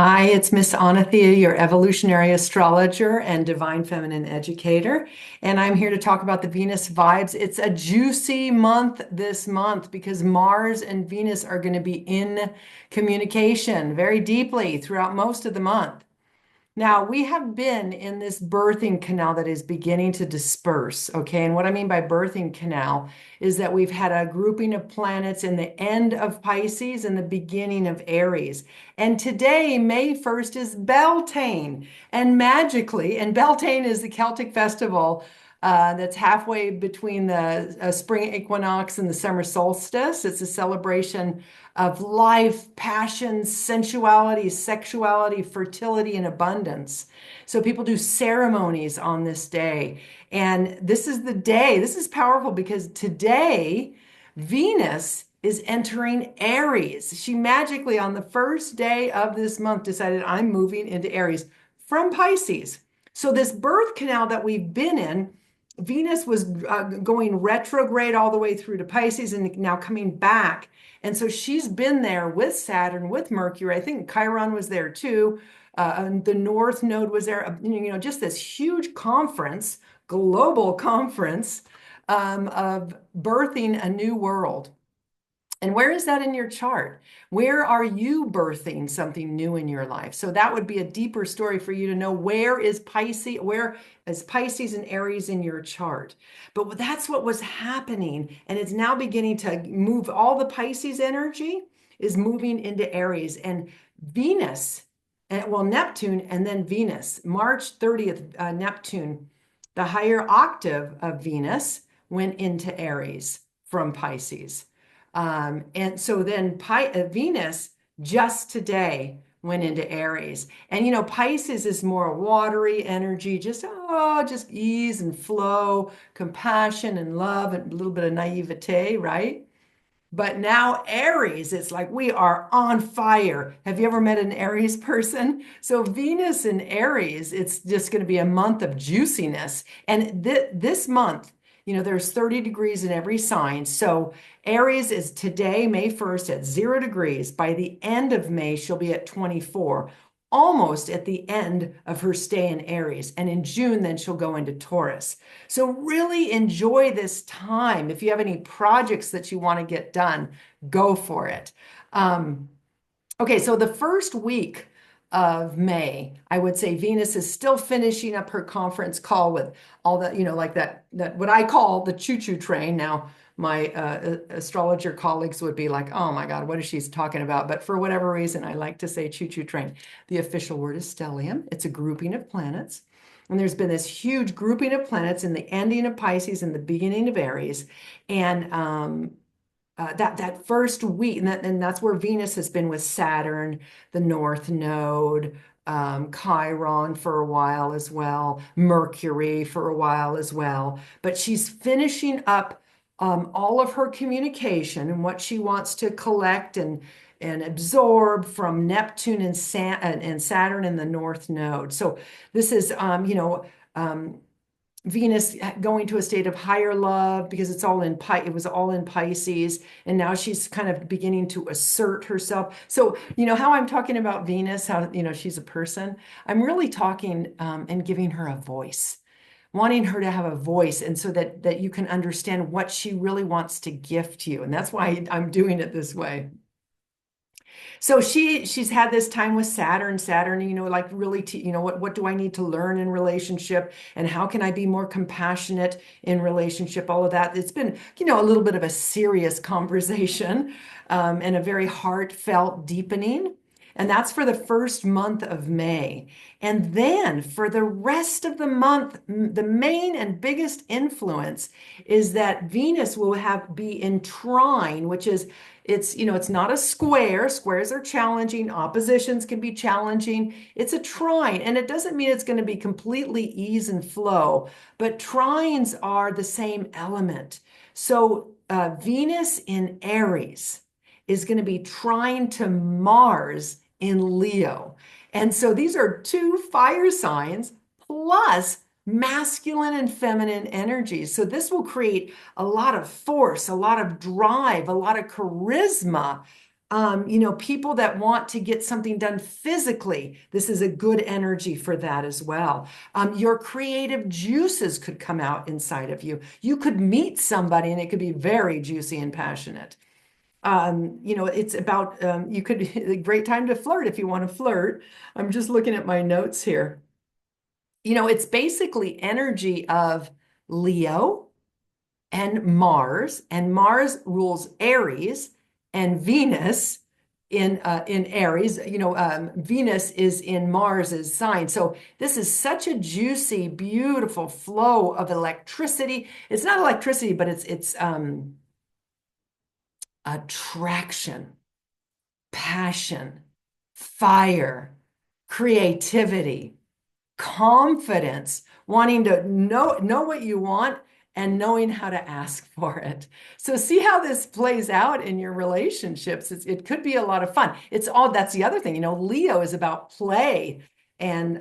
Hi, it's Miss Anathea, your evolutionary astrologer and divine feminine educator. And I'm here to talk about the Venus vibes. It's a juicy month this month because Mars and Venus are going to be in communication very deeply throughout most of the month. Now, we have been in this birthing canal that is beginning to disperse, okay? And what I mean by birthing canal is that we've had a grouping of planets in the end of Pisces and the beginning of Aries. And today, May 1st, is Beltane. And magically, and Beltane is the Celtic festival that's halfway between the spring equinox and the summer solstice. It's a celebration of life, passion, sensuality, sexuality, fertility, and abundance. So people do ceremonies on this day. And this is the day, this is powerful because today, Venus is entering Aries. She magically, on the first day of this month, decided, I'm moving into Aries from Pisces. So, this birth canal that we've been in, Venus was going retrograde all the way through to Pisces and now coming back. And so she's been there with Saturn, with Mercury. I think Chiron was there too. And the North Node was there. Just this huge conference, global conference of birthing a new world. And where is that in your chart? Where are you birthing something new in your life? So that would be a deeper story for you to know where is Pisces and Aries in your chart. But that's what was happening. And it's now beginning to move. All the Pisces energy is moving into Aries. And Venus, well, Neptune and then Venus, March 30th, Neptune, the higher octave of Venus went into Aries from Pisces. And so then Venus just today went into Aries. And Pisces is more watery energy, just ease and flow, compassion and love, and a little bit of naivete, right? But now Aries, it's like we are on fire. Have you ever met an Aries person? So Venus in Aries, it's just going to be a month of juiciness. And this month, there's 30 degrees in every sign. So Aries is today, May 1st, at 0 degrees. By the end of May, she'll be at 24, almost at the end of her stay in Aries. And in June, then she'll go into Taurus. So really enjoy this time. If you have any projects that you want to get done, go for it. Okay, so the first week of May, I would say Venus is still finishing up her conference call with all the, like that what I call the choo-choo train. Now, my astrologer colleagues would be like, oh my God, what is she talking about? But for whatever reason, I like to say choo-choo train. The official word is stellium. It's a grouping of planets. And there's been this huge grouping of planets in the ending of Pisces and the beginning of Aries. And that first week, and that's where Venus has been with Saturn, the North Node, Chiron for a while as well, Mercury for a while as well. But she's finishing up all of her communication and what she wants to collect and absorb from Neptune and Saturn in the North Node. So this is, Venus going to a state of higher love because it was all in Pisces, and now she's kind of beginning to assert herself. So, how I'm talking about Venus, how, she's a person, I'm really talking and giving her a voice, wanting her to have a voice, and so that you can understand what she really wants to gift you. And that's why I'm doing it this way. So she's had this time with Saturn, like really, what do I need to learn in relationship and how can I be more compassionate in relationship? All of that. It's been, a little bit of a serious conversation and a very heartfelt deepening. And that's for the first month of May. And then for the rest of the month, the main and biggest influence is that Venus will be in trine, which is it's not a square. Squares are challenging. Oppositions can be challenging. It's a trine, and it doesn't mean it's going to be completely ease and flow, but trines are the same element. So Venus in Aries is going to be trine to Mars in Leo. And so these are two fire signs plus masculine and feminine energies. So this will create a lot of force, a lot of drive, a lot of charisma, People that want to get something done physically, this is a good energy for that as well. Your creative juices could come out inside of you. You could meet somebody and it could be very juicy and passionate. It's about, you could, a great time to flirt if you want to flirt. I'm just looking at my notes here. It's basically energy of Leo and Mars rules Aries, and Venus in Aries. Venus is in Mars's sign. So this is such a juicy, beautiful flow of electricity. It's not electricity, but it's attraction, passion, fire, creativity, confidence, wanting to know what you want and knowing how to ask for it. So see how this plays out in your relationships. It could be a lot of fun. That's the other thing, Leo is about play and,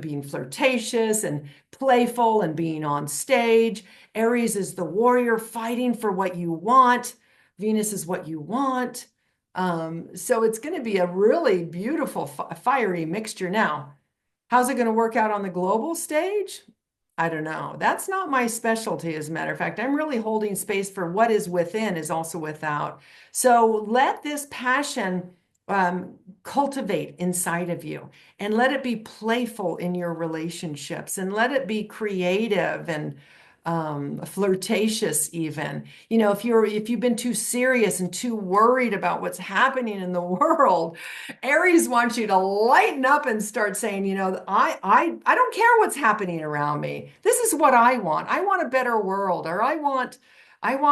being flirtatious and playful and being on stage. Aries is the warrior fighting for what you want. Venus is what you want. So it's going to be a really beautiful, fiery mixture. Now, how's it going to work out on the global stage? I don't know. That's not my specialty, as a matter of fact. I'm really holding space for what is within is also without. So let this passion cultivate inside of you, and let it be playful in your relationships, and let it be creative and flirtatious even. If you've been too serious and too worried about what's happening in the world, Aries wants you to lighten up and start saying, I don't care what's happening around me. This is what I want. I want a better world, or I want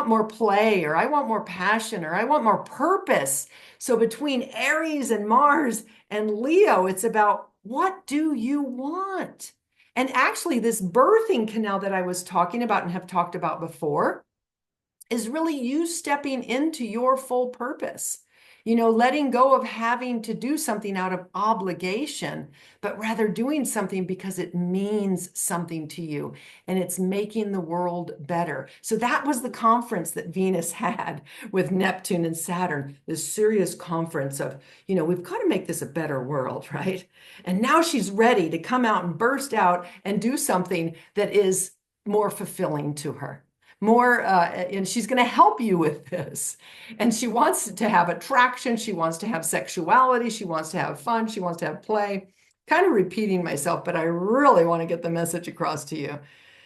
more play, or I want more passion, or I want more purpose. So between Aries and Mars and Leo, it's about, what do you want? And actually, this birthing canal that I was talking about and have talked about before is really you stepping into your full purpose. Letting go of having to do something out of obligation, but rather doing something because it means something to you and it's making the world better. So that was the conference that Venus had with Neptune and Saturn, this serious conference of, we've got to make this a better world, right? And now she's ready to come out and burst out and do something that is more fulfilling to her. And she's going to help you with this. And she wants to have attraction. She wants to have sexuality. She wants to have fun. She wants to have play. Kind of repeating myself, but I really want to get the message across to you.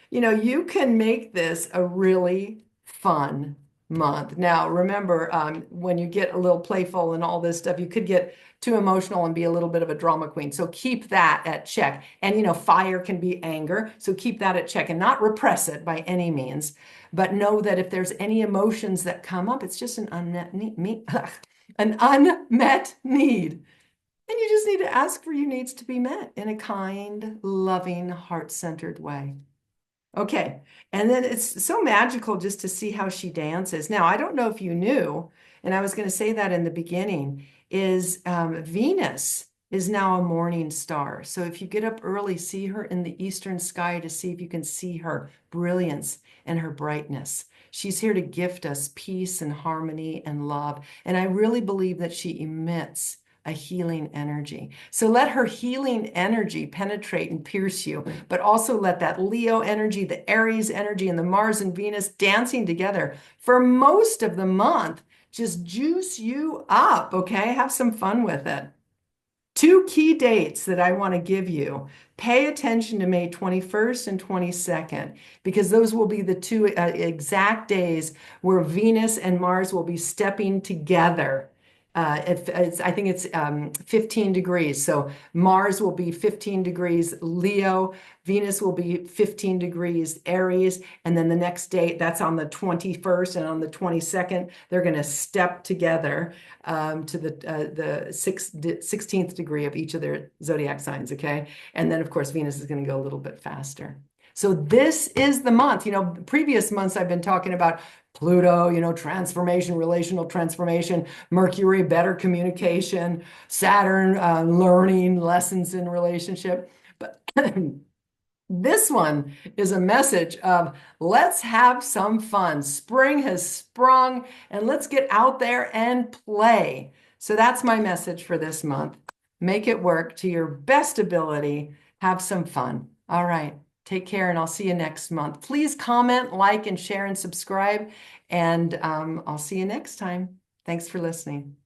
You can make this a really fun month. Now, remember, when you get a little playful and all this stuff, you could get too emotional and be a little bit of a drama queen. So keep that at check. And, fire can be anger. So keep that at check and not repress it by any means. But know that if there's any emotions that come up, it's just an unmet need. An unmet need. And you just need to ask for your needs to be met in a kind, loving, heart-centered way. Okay, and then it's so magical just to see how she dances. Now, I don't know if you knew, and I was going to say that in the beginning, is Venus is now a morning star. So if you get up early, see her in the eastern sky to see if you can see her brilliance and her brightness. She's here to gift us peace and harmony and love. And I really believe that she emits a healing energy. So let her healing energy penetrate and pierce you, but also let that Leo energy, the Aries energy, and the Mars and Venus dancing together for most of the month just juice you up, okay? Have some fun with it. 2 key dates that I want to give you. Pay attention to May 21st and 22nd, because those will be the 2 exact days where Venus and Mars will be stepping together. I think it's 15 degrees. So Mars will be 15 degrees Leo, Venus will be 15 degrees Aries, and then the next day, that's on the 21st, and on the 22nd, they're going to step together to the 16th degree of each of their zodiac signs, okay? And then, of course, Venus is going to go a little bit faster. So this is the month. Previous months I've been talking about Pluto, transformation, relational transformation, Mercury, better communication, Saturn, learning, lessons in relationship. But This one is a message of let's have some fun. Spring has sprung and let's get out there and play. So that's my message for this month. Make it work to your best ability. Have some fun. All right. Take care and I'll see you next month. Please comment, like, and share and subscribe. And I'll see you next time. Thanks for listening.